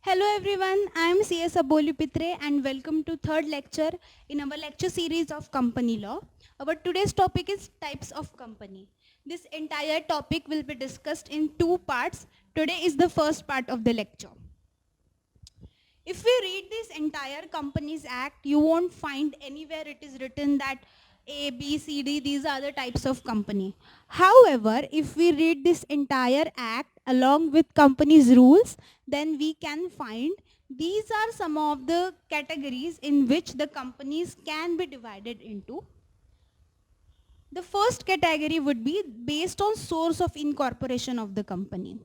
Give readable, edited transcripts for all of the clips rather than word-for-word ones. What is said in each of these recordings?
Hello everyone, I am CS Abolupitre and welcome to third lecture in our lecture series of company law. Our today's topic is types of company. This entire topic will be discussed in two parts. Today is the first part of the lecture. If we read this entire Companies Act, you won't find anywhere it is written that A, B, C, D, these are the types of company. However, if we read this entire act along with companies rules, then we can find these are some of the categories in which the companies can be divided into. The first category would be based on source of incorporation of the company.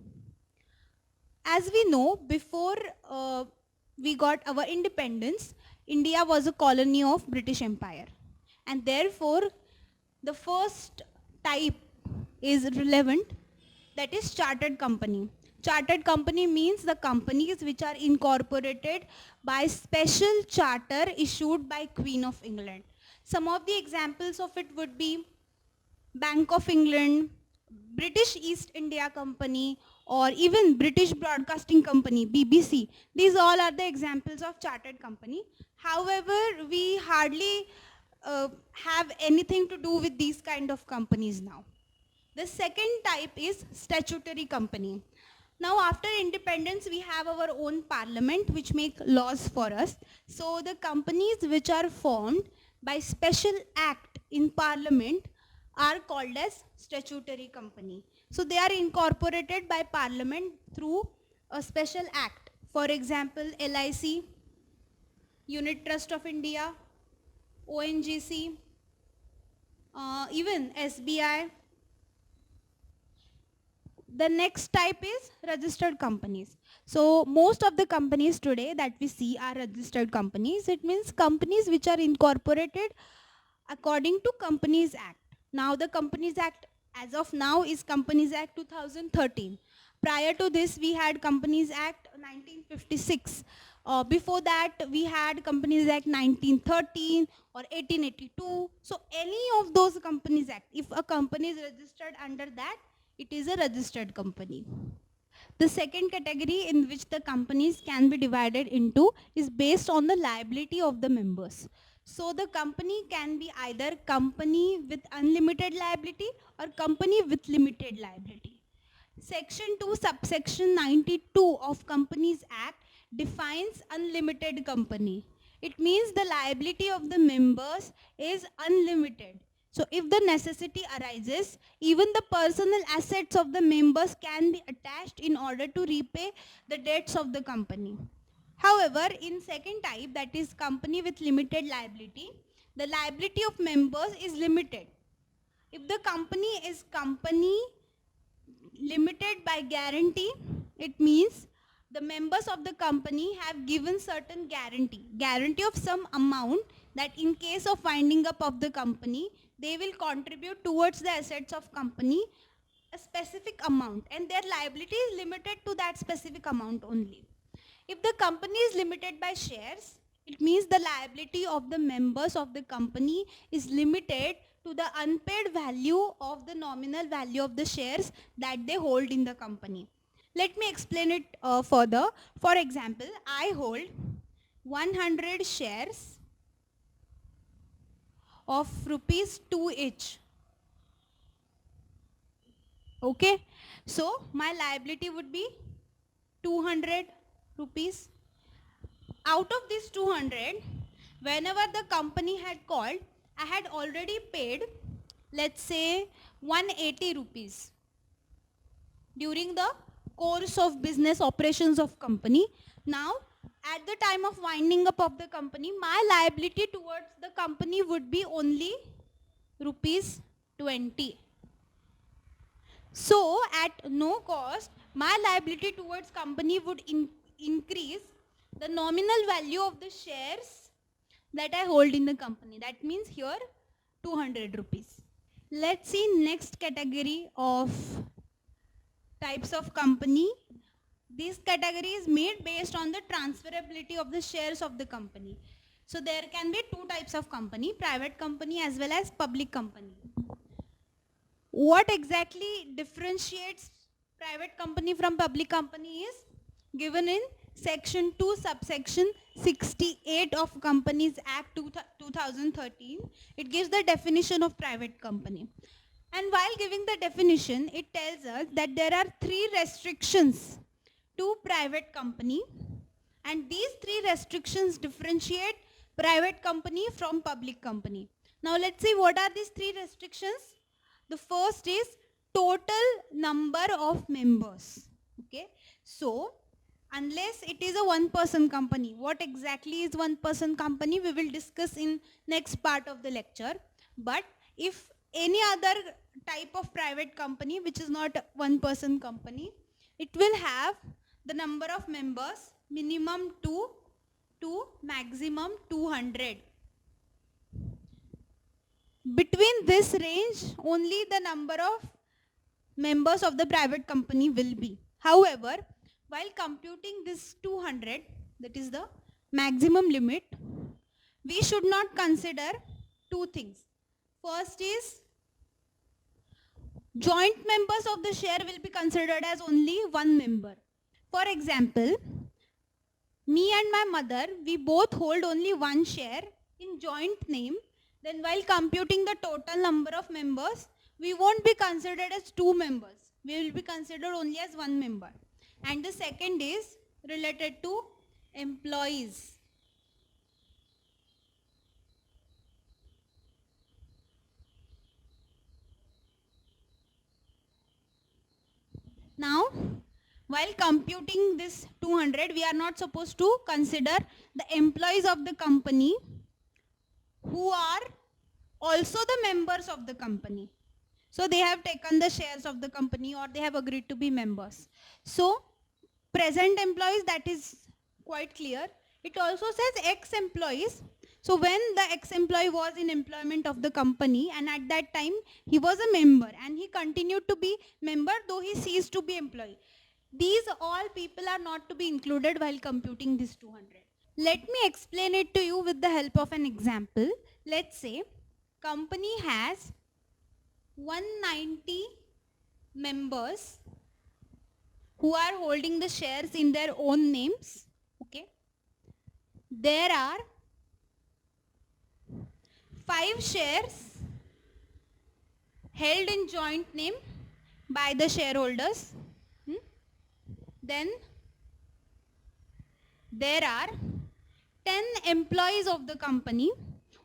As we know, before we got our independence, India was a colony of British Empire. And therefore, the first type is relevant, that is chartered company. Chartered company means the companies which are incorporated by special charter issued by Queen of England. Some of the examples of it would be Bank of England, British East India Company, or even British Broadcasting Company, BBC. These all are the examples of chartered company. However, we hardly have anything to do with these kind of companies now. The second type is statutory company. Now after independence, we have our own parliament which make laws for us. So the companies which are formed by special act in parliament are called as statutory company. So they are incorporated by parliament through a special act. For example, LIC, Unit Trust of India, ONGC, even SBI. The next type is registered companies. So most of the companies today that we see are registered companies. It means companies which are incorporated according to Companies Act. Now the Companies Act as of now is Companies Act 2013. Prior to this we had Companies Act 1956. Before that we had Companies Act 1913 or 1882. So any of those Companies Act, if a company is registered under that, it is a registered company. The second category in which the companies can be divided into is based on the liability of the members. So the company can be either company with unlimited liability or company with limited liability. Section 2 subsection 92 of Companies Act defines unlimited company. It means the liability of the members is unlimited. So if the necessity arises, even the personal assets of the members can be attached in order to repay the debts of the company. However, in second type, that is company with limited liability, the liability of members is limited. If the company is company limited by guarantee, it means the members of the company have given certain guarantee of some amount, that in case of winding up of the company, they will contribute towards the assets of company a specific amount, and their liability is limited to that specific amount only. If the company is limited by shares, it means the liability of the members of the company is limited to the unpaid value of the nominal value of the shares that they hold in the company. Let me explain it further. For example, I hold 100 shares of rupees 2 each. Okay, so my liability would be 200 rupees. Out of this 200, whenever the company had called, I had already paid, let's say, 180 rupees during the course of business operations of company. Now, at the time of winding up of the company, my liability towards the company would be only rupees 20. So, at no cost, my liability towards company would increase the nominal value of the shares that I hold in the company. That means here 200 rupees. Let's see next category of types of company. This category is made based on the transferability of the shares of the company. So there can be two types of company, private company as well as public company. What exactly differentiates private company from public company is given in section 2 subsection 68 of Companies Act 2013. It gives the definition of private company. And while giving the definition, it tells us that there are 3 restrictions to private company, and these 3 restrictions differentiate private company from public company. Now let's see what are these 3 restrictions. The first is total number of members. Okay, so unless it is a one person company, what exactly is one person company we will discuss in next part of the lecture. But if any other type of private company which is not a one person company, it will have the number of members minimum 2 to maximum 200. Between this range, only the number of members of the private company will be. However, while computing this 200, that is the maximum limit, we should not consider two things. First is joint members of the share will be considered as only one member. For example, me and my mother, we both hold only one share in joint name. Then while computing the total number of members, we won't be considered as two members. We will be considered only as one member. And the second is related to employees. Now, while computing this 200, we are not supposed to consider the employees of the company who are also the members of the company. So they have taken the shares of the company or they have agreed to be members. So present employees, that is quite clear. It also says ex-employees. So when the ex-employee was in employment of the company and at that time he was a member and he continued to be member though he ceased to be employee. These all people are not to be included while computing this 200. Let me explain it to you with the help of an example. Let's say company has 190 members who are holding the shares in their own names. Okay. There are 5 shares held in joint name by the shareholders. Then there are 10 employees of the company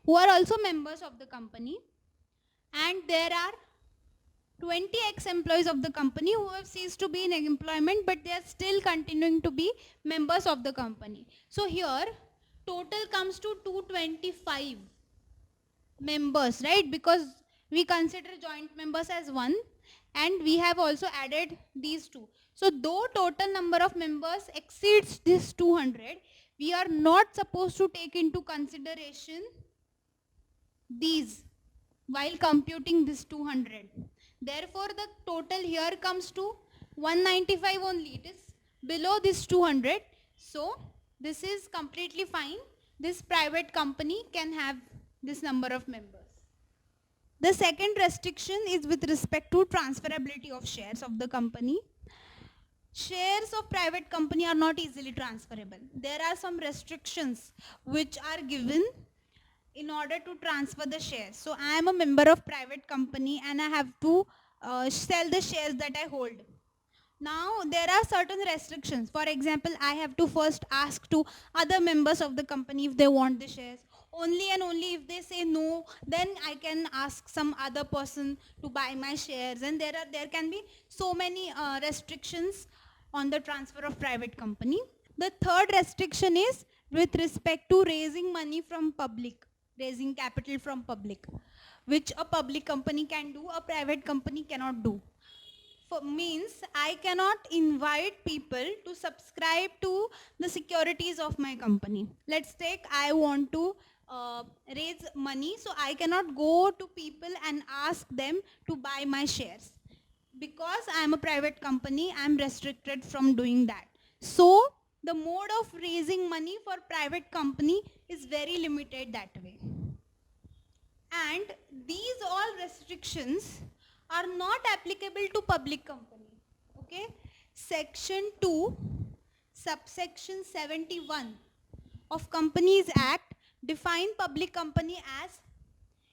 who are also members of the company, and there are 20 ex-employees of the company who have ceased to be in employment but they are still continuing to be members of the company. So here total comes to 225 members, right? Because we consider joint members as one and we have also added these two. So though total number of members exceeds this 200, we are not supposed to take into consideration these while computing this 200. Therefore, the total here comes to 195 only. It is below this 200. So, this is completely fine. This private company can have this number of members. The second restriction is with respect to transferability of shares of the company. Shares of private company are not easily transferable. There are some restrictions which are given in order to transfer the shares. So I am a member of private company and I have to sell the shares that I hold. Now there are certain restrictions. For example, I have to first ask to other members of the company if they want the shares. Only and only if they say no, then I can ask some other person to buy my shares. And there can be so many restrictions on the transfer of private company. The third restriction is with respect to raising money from public, raising capital from public, which a public company can do, a private company cannot do. Means I cannot invite people to subscribe to the securities of my company. Let's take I want to raise money, so I cannot go to people and ask them to buy my shares. Because I am a private company, I am restricted from doing that. So the mode of raising money for private company is very limited that way. And these all restrictions are not applicable to public company. Okay, section 2 subsection 71 of Companies Act define public company as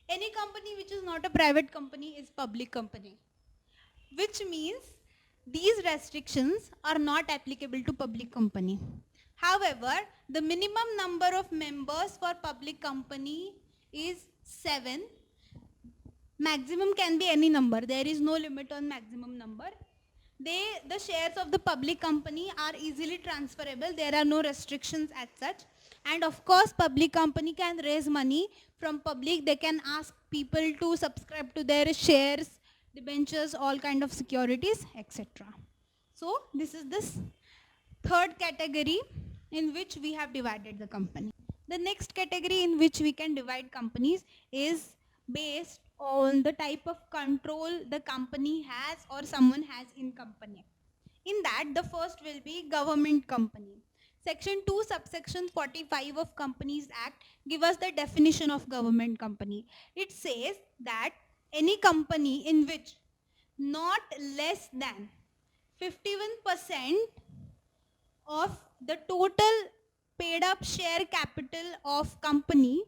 any company which is not a private company is public company, which means these restrictions are not applicable to public company. However, the minimum number of members for public company is 7. Maximum can be any number. There is no limit on maximum number. The shares of the public company are easily transferable. There are no restrictions as such. And of course, public company can raise money from public. They can ask people to subscribe to their shares, debentures, all kind of securities, etc. So this is this third category in which we have divided the company. The next category in which we can divide companies is based on the type of control the company has or someone has in company. In that, the first will be government company. Section 2 subsection 45 of Companies Act give us the definition of government company. It says that any company in which not less than 51% of the total paid up share capital of company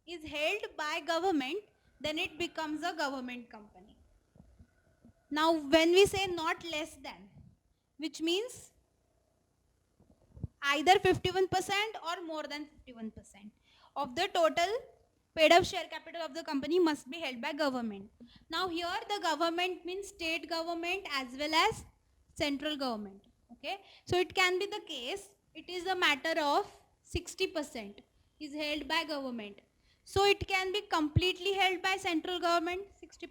is held by government, then it becomes a government company. Now when we say not less than, which means either 51% or more than 51% of the total paid up share capital of the company must be held by government. Now here the government means state government as well as central government. Okay, so it can be the case, it is a matter of 60% is held by government. So it can be completely held by central government 60%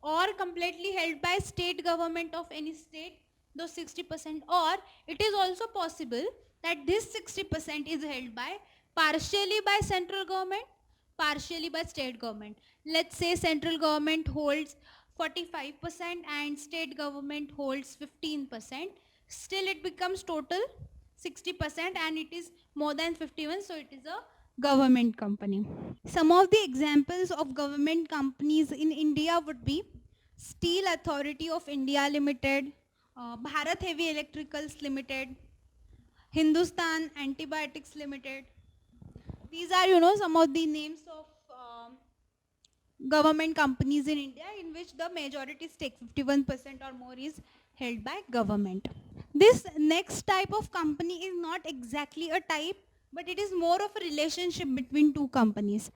or completely held by state government of any state those 60%, or it is also possible that this 60% is held by partially by central government, partially by state government. Let's say central government holds 45% and state government holds 15%. Still it becomes total 60% and it is more than 51, so it is a government company. Some of the examples of government companies in India would be Steel Authority of India Limited, Bharat Heavy Electricals Limited, Hindustan Antibiotics Limited. These are, some of the names of government companies in India in which the majority stake, 51% or more, is held by government. This next type of company is not exactly a type, but it is more of a relationship between two companies.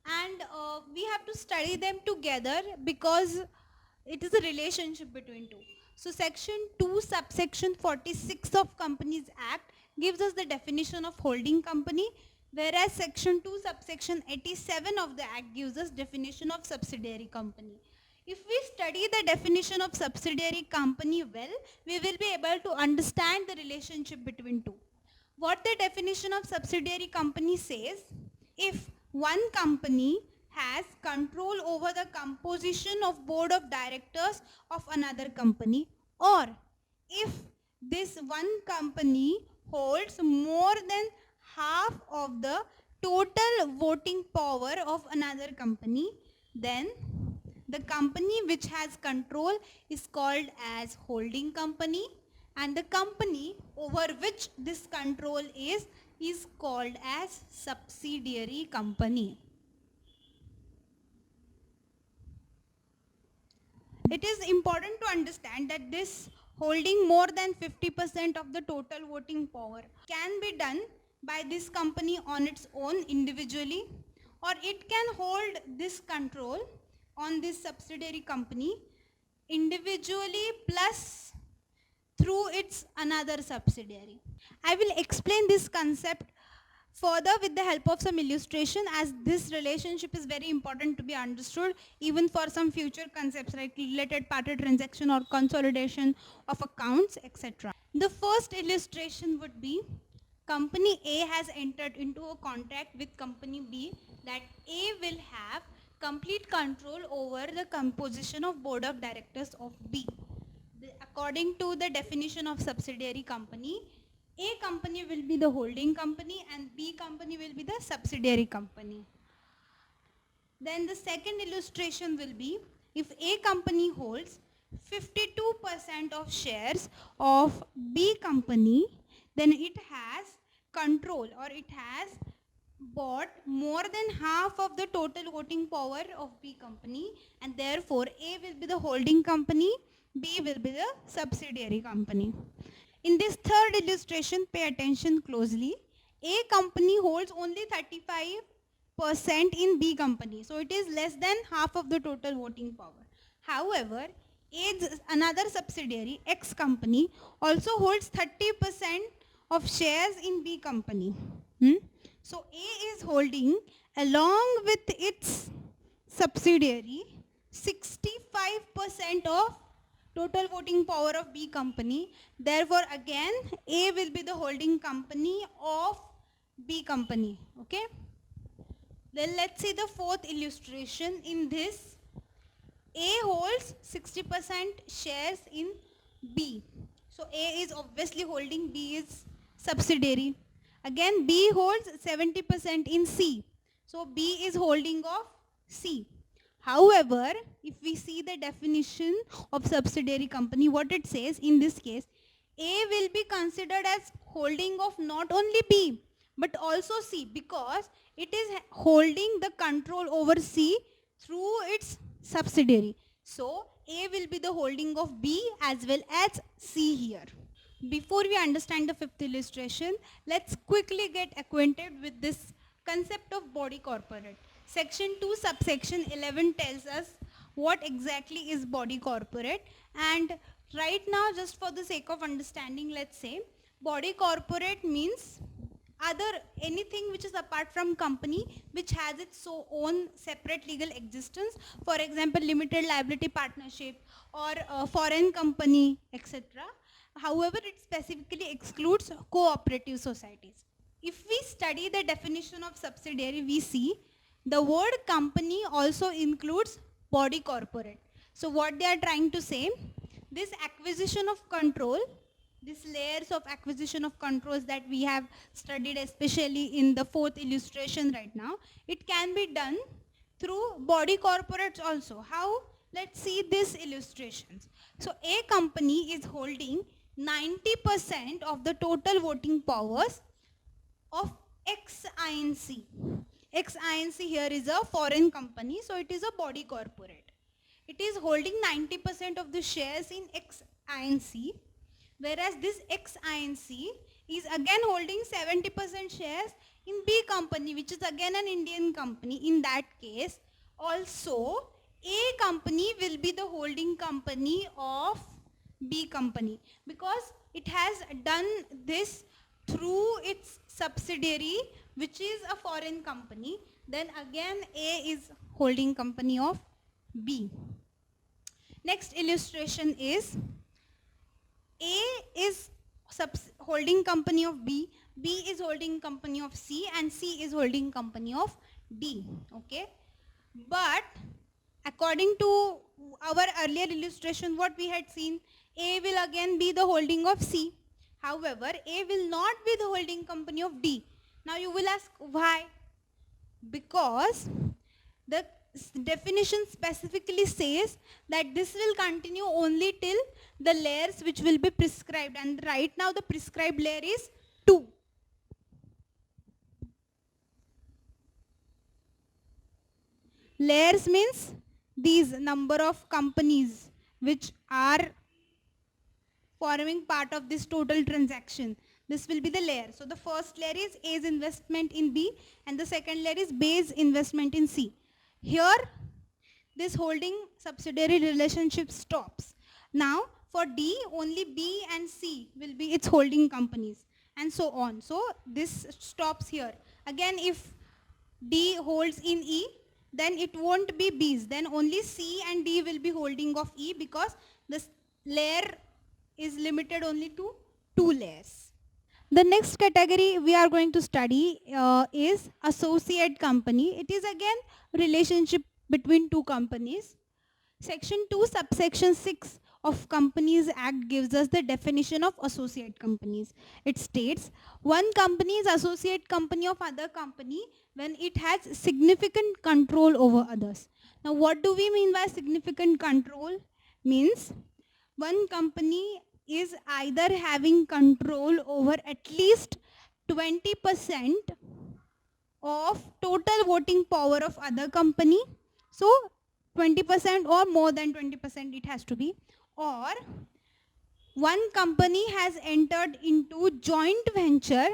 And we have to study them together because it is a relationship between two. So section 2 subsection 46 of Companies Act gives us the definition of holding company, whereas section 2 subsection 87 of the act gives us definition of subsidiary company. If we study the definition of subsidiary company well, we will be able to understand the relationship between two. What the definition of subsidiary company says, if one company has control over the composition of board of directors of another company, or if this one company holds more than half of the total voting power of another company, then the company which has control is called as holding company, and the company over which this control is called as subsidiary company. It is important to understand that this holding more than 50% of the total voting power can be done by this company on its own individually, or it can hold this control on this subsidiary company individually plus through its another subsidiary. I will explain this concept further with the help of some illustration, as this relationship is very important to be understood even for some future concepts like related party transaction or consolidation of accounts, etc. The first illustration would be company A has entered into a contract with company B that A will have complete control over the composition of board of directors of B. According to the definition of subsidiary company, A company will be the holding company and B company will be the subsidiary company. Then the second illustration will be, if A company holds 52% of shares of B company, then it has control, or it has bought more than half of the total voting power of B company, and therefore A will be the holding company, B will be the subsidiary company. In this third illustration, pay attention closely. A company holds only 35% in B company, so it is less than half of the total voting power. However, another subsidiary, X company, also holds 30% of shares in B company. So A is holding, along with its subsidiary, 65% of total voting power of B company. Therefore, again, A will be the holding company of B company. Okay. Then let's see the fourth illustration. In this, A holds 60% shares in B. So A is obviously holding, B is subsidiary. Again, B holds 70% in C. So B is holding of C. However, if we see the definition of subsidiary company, what it says in this case, A will be considered as holding of not only B, but also C, because it is holding the control over C through its subsidiary. So A will be the holding of B as well as C here. Before we understand the fifth illustration, let's quickly get acquainted with this concept of body corporate. Section 2 subsection 11 tells us what exactly is body corporate, and right now, just for the sake of understanding, let's say body corporate means anything which is apart from company, which has its own separate legal existence. For example, limited liability partnership or foreign company, etc. However, it specifically excludes cooperative societies. If we study the definition of subsidiary, we see the word company also includes body corporate. So what they are trying to say, this acquisition of control, these layers of acquisition of controls that we have studied, especially in the fourth illustration right now, it can be done through body corporates also. How? Let's see these illustrations. So A company is holding 90% of the total voting powers of XINC. XINC here is a foreign company, so it is a body corporate. It is holding 90% of the shares in XINC, whereas this XINC is again holding 70% shares in B company, which is again an Indian company. In that case, also A company will be the holding company of B company, because it has done this through its subsidiary, which is a foreign company. Then again A is holding company of B. Next illustration is A is holding company of B, B is holding company of C, and C is holding company of D. Okay. But according to our earlier illustration, what we had seen, A will again be the holding of C. However, A will not be the holding company of D. Now you will ask why? Because the definition specifically says that this will continue only till the layers which will be prescribed, and right now the prescribed layer is 2. Layers means these number of companies which are forming part of this total transaction. This will be the layer. So the first layer is A's investment in B, and the second layer is B's investment in C. Here, this holding subsidiary relationship stops. Now, for D, only B and C will be its holding companies, and so on. So this stops here. Again, if D holds in E, then it won't be B's. Then only C and D will be holding of E, because this layer is limited only to 2 layers. The next category we are going to study is associate company. It is again relationship between two companies. Section 2 subsection 6 of Companies Act gives us the definition of associate companies. It states one company is associate company of other company when it has significant control over others. Now what do we mean by significant control? Means one company is either having control over at least 20% of total voting power of other company. So 20% or more than 20% it has to be, or one company has entered into joint venture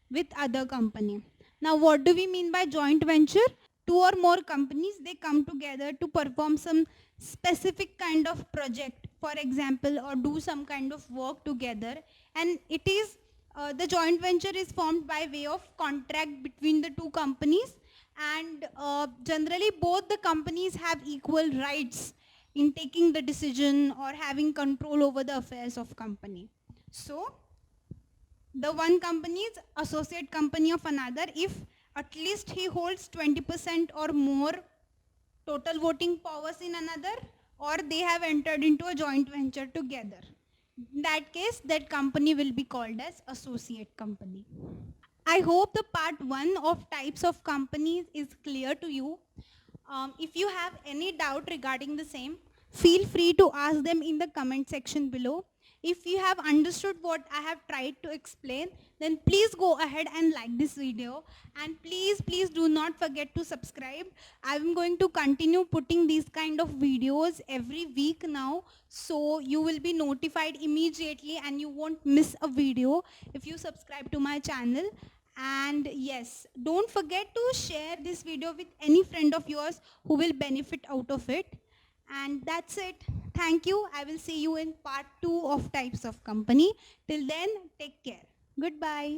with other company. Now what do we mean by joint venture? Two or more companies, they come together to perform some specific kind of project, for example, or do some kind of work together, and it is the joint venture is formed by way of contract between the two companies, and generally both the companies have equal rights in taking the decision or having control over the affairs of company. So the one company is associate company of another if at least he holds 20% or more total voting powers in another, or they have entered into a joint venture together. In that case, that company will be called as associate company. I hope the part 1 of types of companies is clear to you. If you have any doubt regarding the same, feel free to ask them in the comment section below. If you have understood what I have tried to explain, then please go ahead and like this video, and please do not forget to subscribe. I'm going to continue putting these kind of videos every week now, so you will be notified immediately and you won't miss a video if you subscribe to my channel. And yes, don't forget to share this video with any friend of yours who will benefit out of it. And that's it. Thank you. I will see you in part 2 of types of company. Till then, take care. Goodbye.